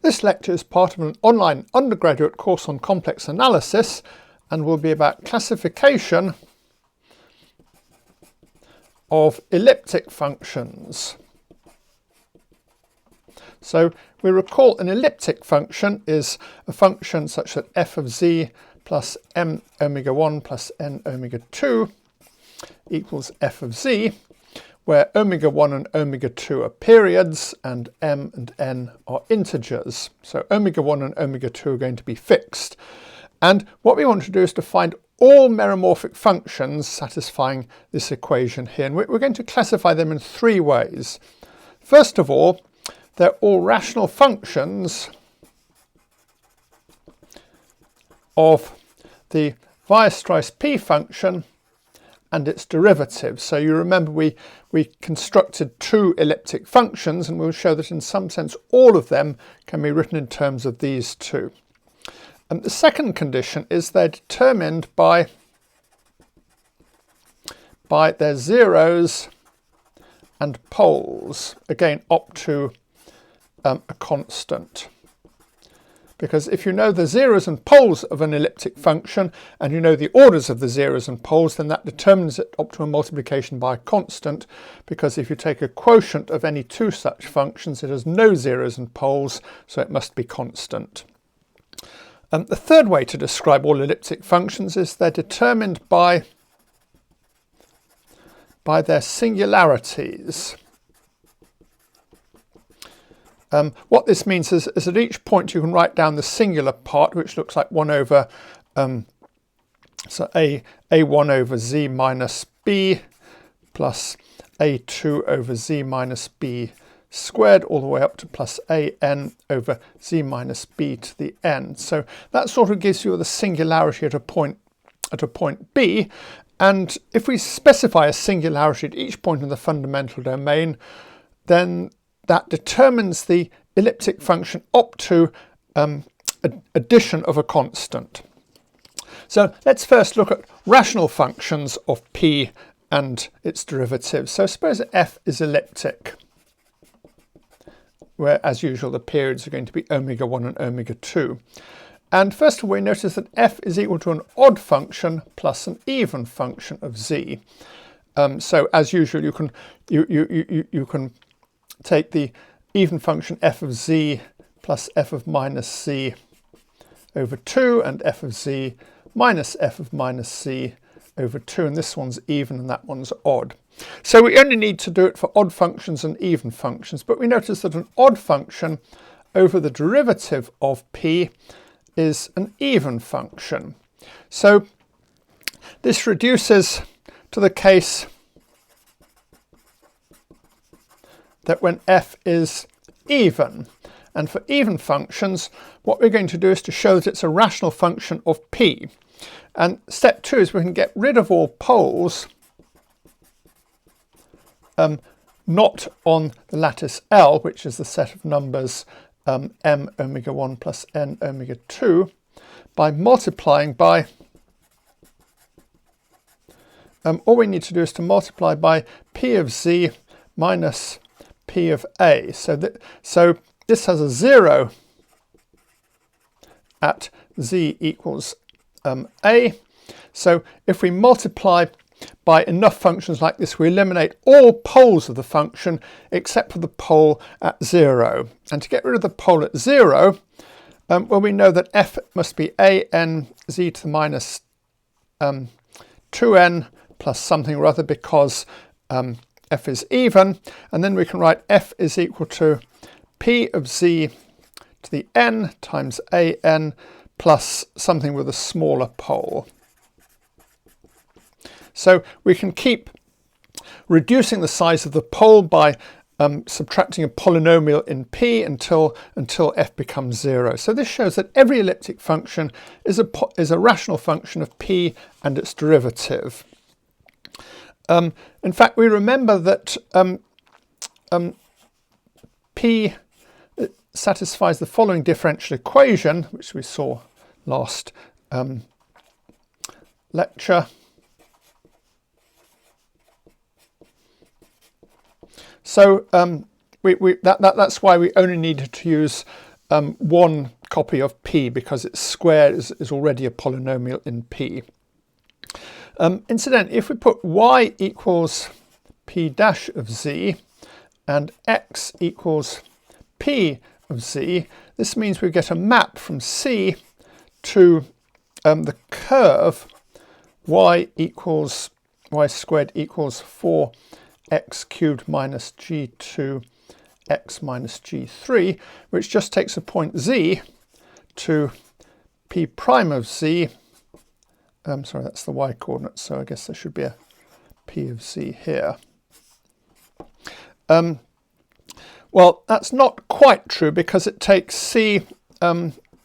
This lecture is part of an online undergraduate course on complex analysis and will be about classification of elliptic functions. So we recall an elliptic function is a function such that f of z plus m omega 1 plus n omega 2 equals f of z, where omega 1 and omega 2 are periods and m and n are integers. So omega 1 and omega 2 are going to be fixed. And what we want to do is to find all meromorphic functions satisfying this equation here. And we're going to classify them in three ways. First of all, they're all rational functions of the Weierstrass P function and its derivative. So you remember we constructed two elliptic functions, and we'll show that in some sense all of them can be written in terms of these two. And the second condition is they're determined by their zeros and poles, again up to a constant. Because if you know the zeros and poles of an elliptic function and you know the orders of the zeros and poles, then that determines it up to a multiplication by a constant, because if you take a quotient of any two such functions, it has no zeros and poles, so it must be constant. The third way to describe all elliptic functions is they're determined by their singularities. What this means is at each point you can write down the singular part, which looks like 1 over so a1 over z minus b plus a2 over z minus b squared, all the way up to plus an over z minus b to the n. So that sort of gives you the singularity at a point B, and if we specify a singularity at each point in the fundamental domain, then that determines the elliptic function up to addition of a constant. So let's first look at rational functions of P and its derivatives. So suppose that f is elliptic, where as usual the periods are going to be omega 1 and omega 2. And first of all, we notice that f is equal to an odd function plus an even function of z. So as usual, you can take the even function f of z plus f of minus c over 2 and f of z minus f of minus c over 2, and this one's even and that one's odd. So we only need to do it for odd functions and even functions, but we notice that an odd function over the derivative of p is an even function. So this reduces to the case that when f is even, and for even functions what we're going to do is to show that it's a rational function of p. And step 2 is we can get rid of all poles not on the lattice L, which is the set of numbers m omega 1 plus n omega 2, by multiplying by all we need to do is to multiply by p of z minus p of a. So this has a 0 at z equals a. So if we multiply by enough functions like this, we eliminate all poles of the function except for the pole at 0. And to get rid of the pole at 0, well, we know that f must be a n z to the minus 2n plus something or other, because f is even, and then we can write f is equal to p of z to the n times a n plus something with a smaller pole. So we can keep reducing the size of the pole by subtracting a polynomial in p until f becomes 0. So this shows that every elliptic function is a rational function of p and its derivative. In fact, we remember that P satisfies the following differential equation, which we saw last lecture. So that's why we only needed to use one copy of p because its square is already a polynomial in p. Incidentally, if we put y equals p dash of z and x equals p of z, this means we get a map from C to the curve y squared equals 4x cubed minus g2 x minus g3, which just takes a point z to p prime of z. Sorry, that's the y coordinate, so I guess there should be a p of z here. Well, that's not quite true because it takes c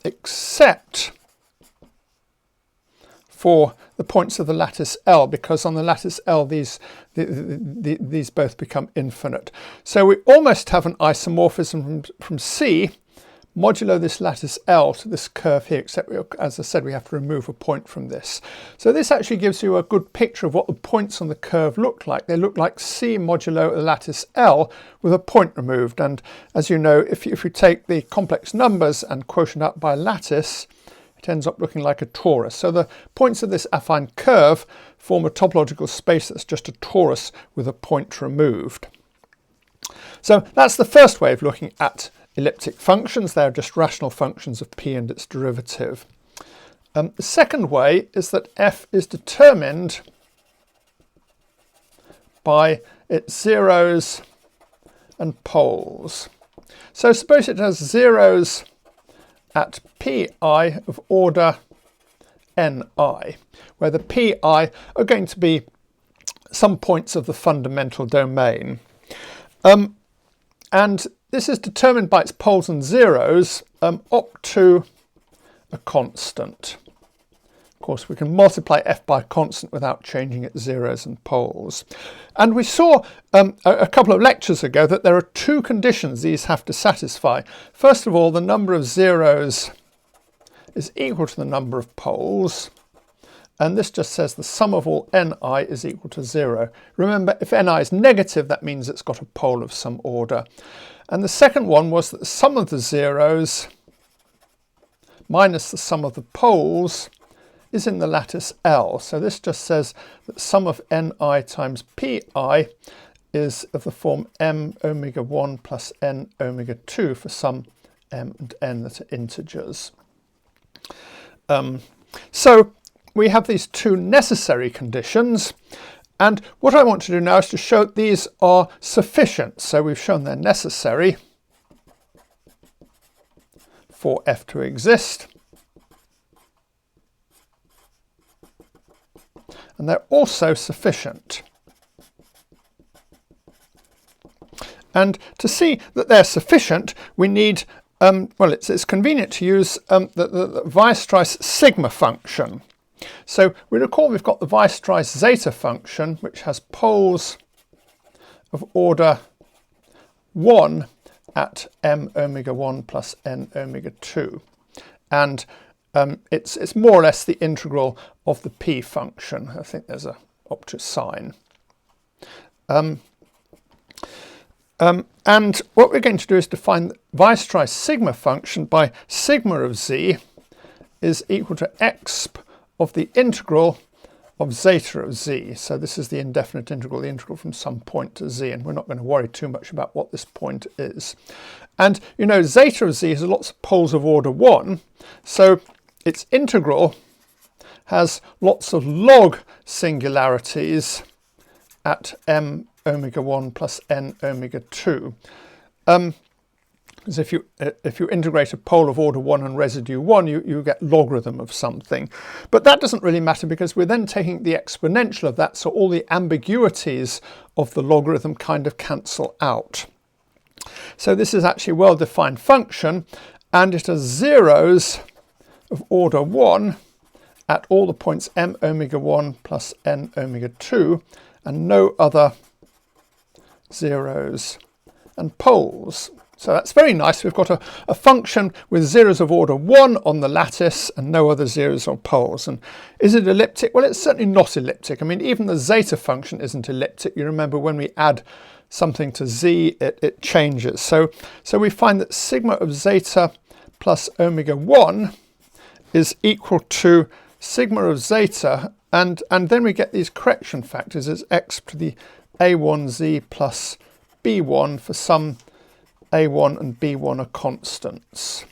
except for the points of the lattice L, because on the lattice L these both become infinite. So we almost have an isomorphism from C modulo this lattice L to this curve here, except as I said, we have to remove a point from this. So this actually gives you a good picture of what the points on the curve look like. They look like C modulo the lattice L with a point removed. And as you know, if you take the complex numbers and quotient out by lattice, it ends up looking like a torus. So the points of this affine curve form a topological space that's just a torus with a point removed. So that's the first way of looking at elliptic functions. They're just rational functions of p and its derivative. The second way is that f is determined by its zeros and poles. So suppose it has zeros at pi of order ni, where the pi are going to be some points of the fundamental domain. And this is determined by its poles and zeros up to a constant. Of course, we can multiply f by a constant without changing its zeros and poles. And we saw a couple of lectures ago that there are two conditions these have to satisfy. First of all, the number of zeros is equal to the number of poles. And this just says the sum of all ni is equal to 0. Remember, if ni is negative, that means it's got a pole of some order. And the second one was that the sum of the zeros minus the sum of the poles is in the lattice L. So this just says that sum of ni times pi is of the form m omega 1 plus n omega 2 for some m and n that are integers. So we have these two necessary conditions, and what I want to do now is to show that these are sufficient. So we've shown they're necessary for f to exist, and they're also sufficient. And to see that they're sufficient, we need, well, it's convenient to use the Weierstrass sigma function. So we recall we've got the Weierstrass zeta function, which has poles of order 1 at m omega 1 plus n omega 2. And it's more or less the integral of the p function. I think there's a opposite sign. And what we're going to do is define the Weierstrass sigma function by sigma of z is equal to exp of the integral of zeta of z. So this is the indefinite integral, the integral from some point to z, and we're not going to worry too much about what this point is. And you know, zeta of z has lots of poles of order 1, so its integral has lots of log singularities at m omega 1 plus n omega 2. Because if you integrate a pole of order 1 and residue 1, you get logarithm of something. But that doesn't really matter because we're then taking the exponential of that, so all the ambiguities of the logarithm kind of cancel out. So this is actually a well-defined function, and it has zeros of order 1 at all the points m omega 1 plus n omega 2, and no other zeros and poles. So that's very nice. We've got a function with zeros of order 1 on the lattice and no other zeros or poles. And is it elliptic? Well, it's certainly not elliptic. I mean, even the zeta function isn't elliptic. You remember when we add something to z, it changes. So we find that sigma of zeta plus omega 1 is equal to sigma of zeta, and then we get these correction factors as x to the a1z plus b1 for some a1 and b1 are constants.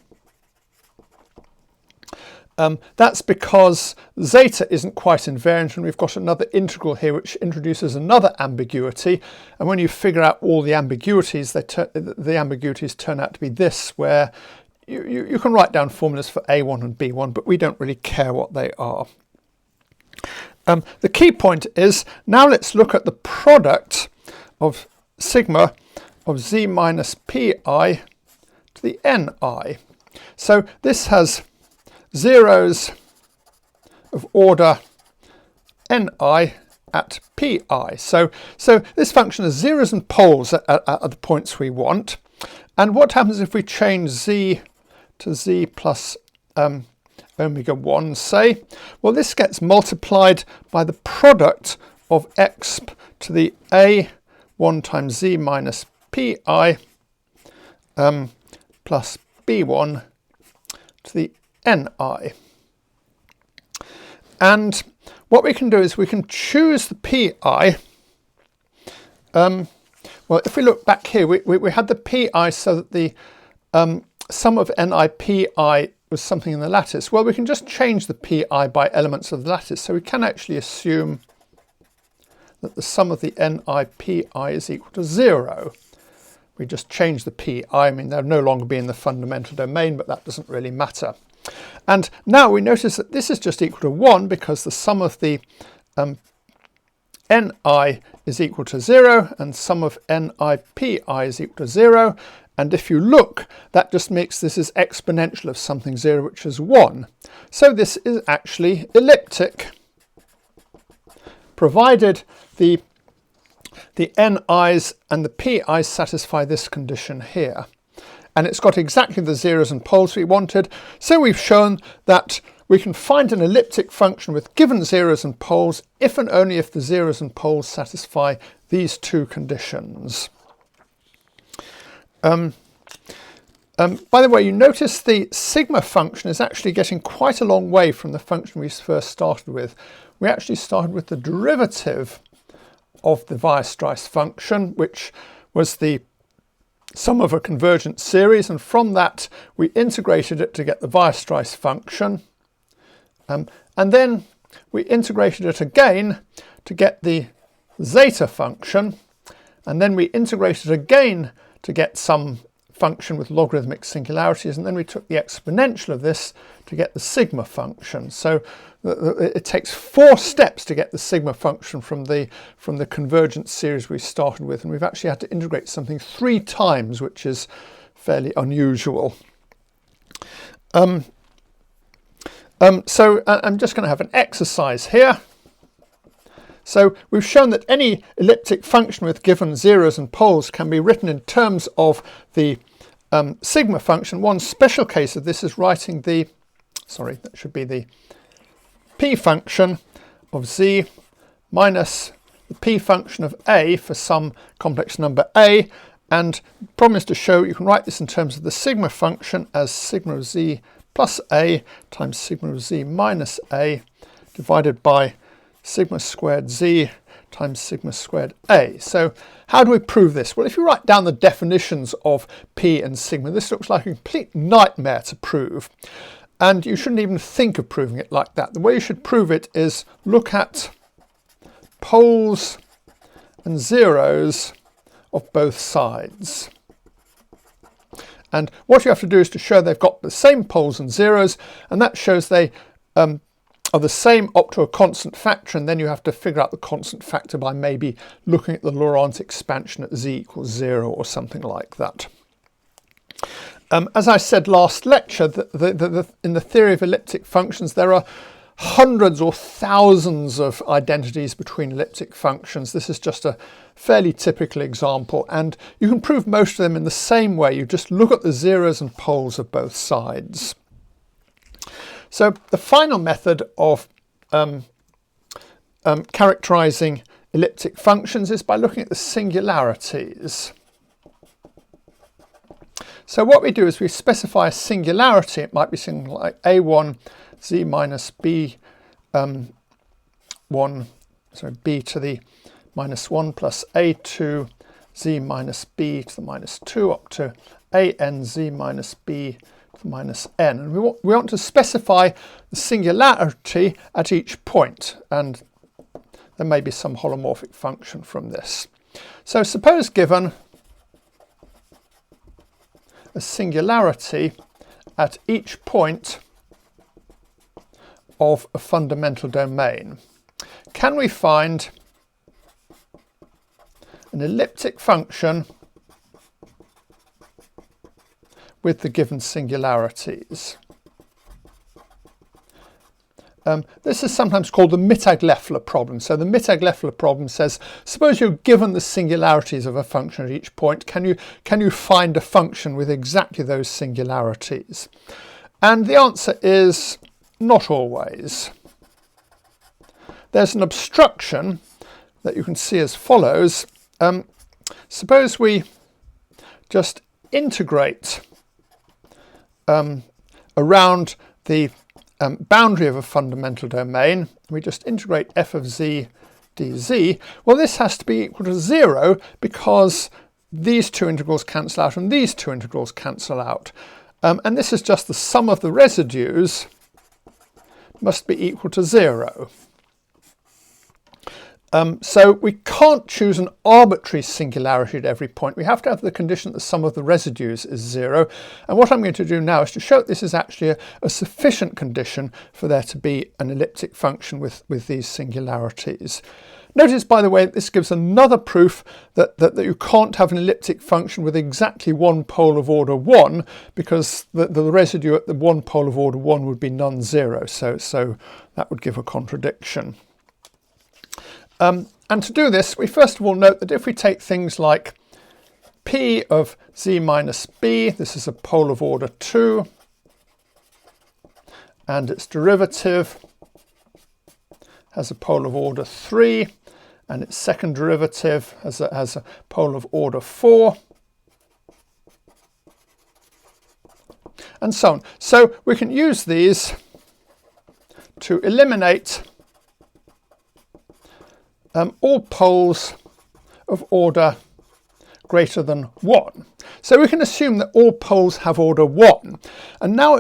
That's because zeta isn't quite invariant, and we've got another integral here which introduces another ambiguity. And when you figure out all the ambiguities, the ambiguities turn out to be this, where you can write down formulas for a1 and b1, but we don't really care what they are. The key point is, now let's look at the product of sigma of z minus pi to the ni. So this has zeros of order ni at pi. So this function has zeros and poles at the points we want. And what happens if we change z to z plus omega 1, say? Well, this gets multiplied by the product of x to the a1 times z minus pi plus b1 to the ni. And what we can do is we can choose the pi. Well, if we look back here, we had the pi so that the sum of ni pi was something in the lattice. Well, we can just change the pi by elements of the lattice. So we can actually assume that the sum of the ni pi is equal to 0. We just change the pi. I mean, they'll no longer be in the fundamental domain, but that doesn't really matter. And now we notice that this is just equal to 1 because the sum of the ni is equal to 0 and sum of ni pi is equal to 0. And if you look, that just makes this is exponential of something 0, which is 1. So this is actually elliptic, provided the ni's and the pi's satisfy this condition here. And it's got exactly the zeros and poles we wanted. So we've shown that we can find an elliptic function with given zeros and poles if and only if the zeros and poles satisfy these two conditions. By the way, you notice the sigma function is actually getting quite a long way from the function we first started with. We actually started with the derivative of the Weierstrass function, which was the sum of a convergent series, and from that we integrated it to get the Weierstrass function, and then we integrated it again to get the zeta function, and then we integrated again to get some function with logarithmic singularities, and then we took the exponential of this to get the sigma function. So it takes 4 steps to get the sigma function from the convergent series we started with, and we've actually had to integrate something 3 times, which is fairly unusual. So I'm just going to have an exercise here. So we've shown that any elliptic function with given zeros and poles can be written in terms of the sigma function. One special case of this is writing the, that should be the p function of z minus the p function of a for some complex number a. And the problem is to show you can write this in terms of the sigma function as sigma of z plus a times sigma of z minus a divided by sigma squared z times sigma squared a. So how do we prove this? Well, if you write down the definitions of p and sigma, this looks like a complete nightmare to prove. And you shouldn't even think of proving it like that. The way you should prove it is look at poles and zeros of both sides. And what you have to do is to show they've got the same poles and zeros, and that shows they are the same up to a constant factor, and then you have to figure out the constant factor by maybe looking at the Laurent expansion at z equals 0 or something like that. As I said last lecture, in the theory of elliptic functions, there are hundreds or thousands of identities between elliptic functions. This is just a fairly typical example, and you can prove most of them in the same way. You just look at the zeros and poles of both sides. So the final method of characterizing elliptic functions is by looking at the singularities. So what we do is we specify a singularity. It might be something like a1 z minus b b to the minus 1 plus a2 z minus b to the minus 2 up to a n z minus b to the minus n. And we want to specify the singularity at each point, and there may be some holomorphic function from this. So suppose given a singularity at each point of a fundamental domain, can we find an elliptic function with the given singularities? This is sometimes called the Mittag-Leffler problem. So the Mittag-Leffler problem says, suppose you're given the singularities of a function at each point, can you find a function with exactly those singularities? And the answer is not always. There's an obstruction that you can see as follows. Suppose we just integrate around the boundary of a fundamental domain. We just integrate f of z dz. Well, this has to be equal to 0 because these two integrals cancel out and these two integrals cancel out. And this is just the sum of the residues must be equal to 0. So we can't choose an arbitrary singularity at every point. We have to have the condition that the sum of the residues is 0. And what I'm going to do now is to show that this is actually a sufficient condition for there to be an elliptic function with these singularities. Notice, by the way, this gives another proof that you can't have an elliptic function with exactly one pole of order 1, because the residue at the one pole of order 1 would be non-zero. So that would give a contradiction. And to do this, we first of all note that if we take things like p of z minus b, this is a pole of order 2, and its derivative has a pole of order 3, and its second derivative has a pole of order 4, and so on. So we can use these to eliminate all poles of order greater than 1. So we can assume that all poles have order 1. And now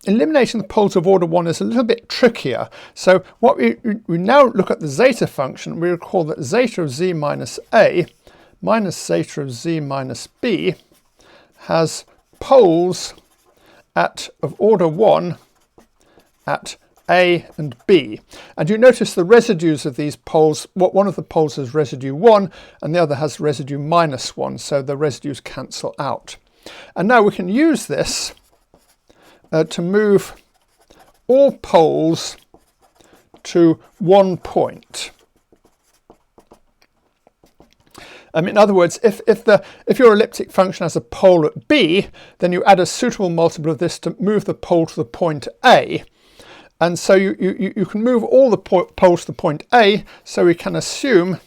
eliminating the poles of order 1 is a little bit trickier. So what we now look at the zeta function. We recall that zeta of z minus a minus zeta of z minus b has poles of order 1 at A and B. And you notice the residues of these poles, one of the poles has residue 1 and the other has residue minus 1, so the residues cancel out. And now we can use this to move all poles to 1 point. In other words, if your elliptic function has a pole at B, then you add a suitable multiple of this to move the pole to the point A. And so you can move all the poles to the point A, so we can assume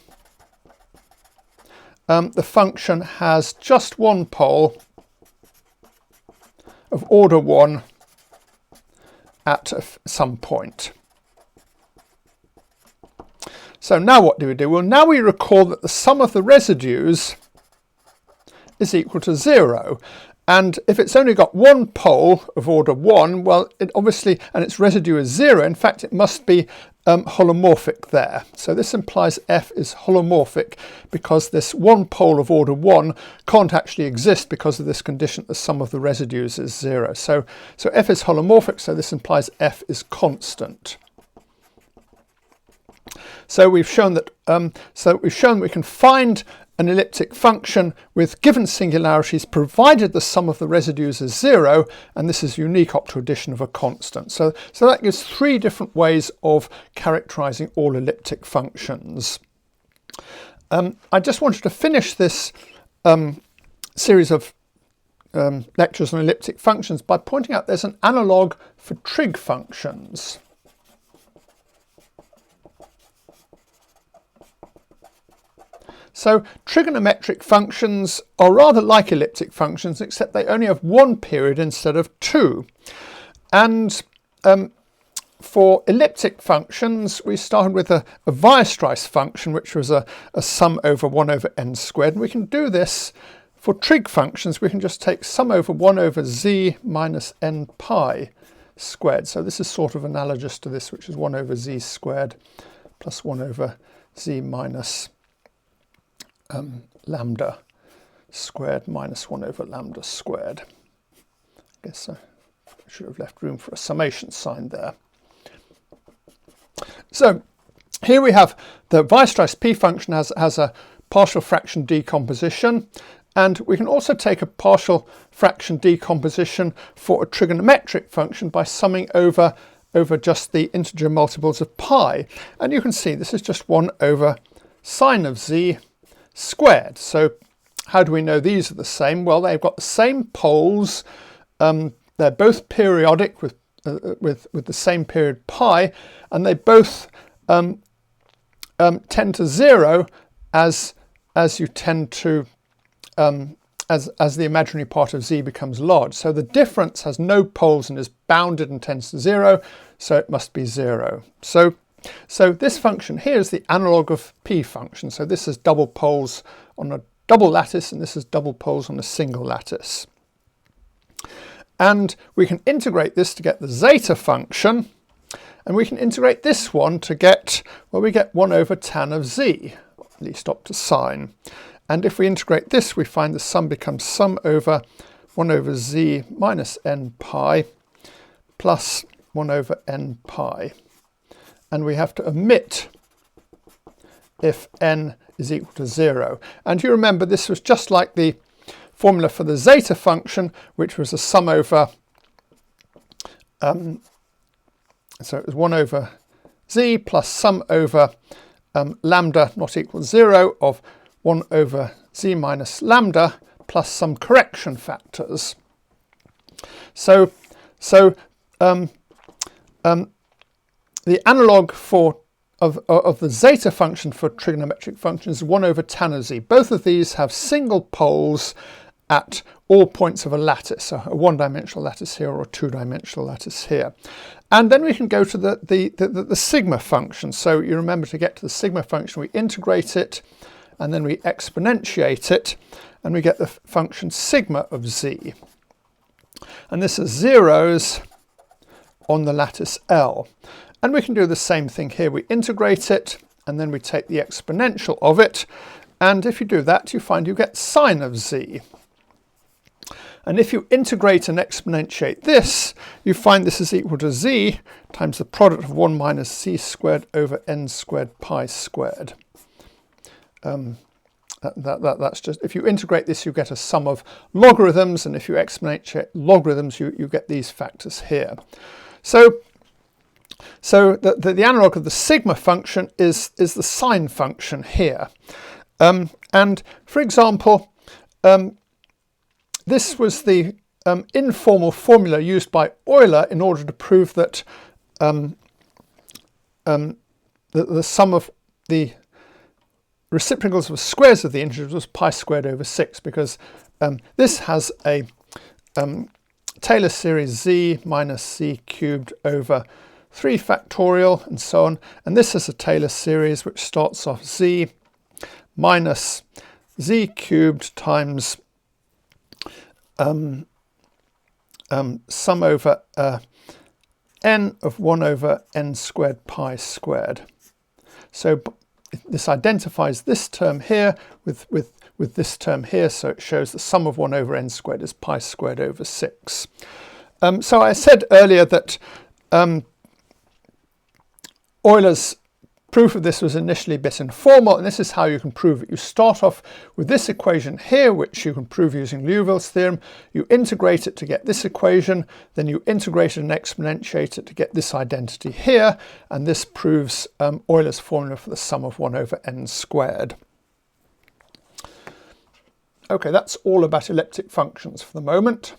the function has just one pole of order 1 at some point. So now what do we do? Well, now we recall that the sum of the residues is equal to 0. And if it's only got one pole of order 1, well, it obviously, and its residue is 0, in fact, it must be holomorphic there. So this implies f is holomorphic because this one pole of order 1 can't actually exist because of this condition that the sum of the residues is 0. So f is holomorphic, so this implies f is constant. So we've shown that we can find an elliptic function with given singularities provided the sum of the residues is 0, and this is unique up to addition of a constant. So that gives 3 different ways of characterizing all elliptic functions. I just wanted to finish this series of lectures on elliptic functions by pointing out there's an analogue for trig functions. So trigonometric functions are rather like elliptic functions, except they only have one period instead of two. And for elliptic functions, we started with a Weierstrass function, which was a sum over 1 over n squared. And we can do this for trig functions. We can just take sum over 1 over z minus n pi squared. So this is sort of analogous to this, which is 1 over z squared plus 1 over z minus lambda squared minus 1 over lambda squared. I guess I should have left room for a summation sign there. So here we have the Weierstrass p function has a partial fraction decomposition, and we can also take a partial fraction decomposition for a trigonometric function by summing over just the integer multiples of pi. And you can see this is just 1 over sine of z squared. So how do we know these are the same? Well, they've got the same poles. They're both periodic with the same period pi, and they both tend to 0 as you tend to as the imaginary part of z becomes large. So the difference has no poles and is bounded and tends to 0, so it must be 0. So this function here is the analog of p function. So this is double poles on a double lattice, and this is double poles on a single lattice. And we can integrate this to get the zeta function, and we can integrate this one to get, well, we get 1 over tan of z, at least up to sine. And if we integrate this, we find the sum becomes sum over 1 over z minus n pi plus 1 over n pi. And we have to omit if n is equal to 0. And you remember this was just like the formula for the zeta function, which was a sum over, so it was 1 over z plus sum over lambda not equal 0 of 1 over z minus lambda plus some correction factors. So the analog of the zeta function for trigonometric functions is 1 over tan of z. Both of these have single poles at all points of a lattice, a one-dimensional lattice here or a two-dimensional lattice here. And then we can go to the sigma function. So you remember, to get to the sigma function, we integrate it and then we exponentiate it, and we get the function sigma of z. And this is zeros on the lattice L. And we can do the same thing here. We integrate it and then we take the exponential of it. And if you do that, you find you get sine of z. And if you integrate and exponentiate this, you find this is equal to z times the product of 1 minus z squared over n squared pi squared. That's just, if you integrate this, you get a sum of logarithms, and if you exponentiate logarithms, you get these factors here. So the analog of the sigma function is the sine function here. And for example, this was the informal formula used by Euler in order to prove that the sum of the reciprocals of squares of the integers was pi squared over 6, because this has a Taylor series z minus z cubed over 3 factorial and so on, and this is a Taylor series which starts off z minus z cubed times sum over n of 1 over n squared pi squared. So this identifies this term here with this term here, so it shows the sum of 1 over n squared is pi squared over 6. So I said earlier that Euler's proof of this was initially a bit informal, and this is how you can prove it. You start off with this equation here, which you can prove using Liouville's theorem. You integrate it to get this equation, then you integrate it and exponentiate it to get this identity here, and this proves Euler's formula for the sum of 1 over n squared. Okay, that's all about elliptic functions for the moment.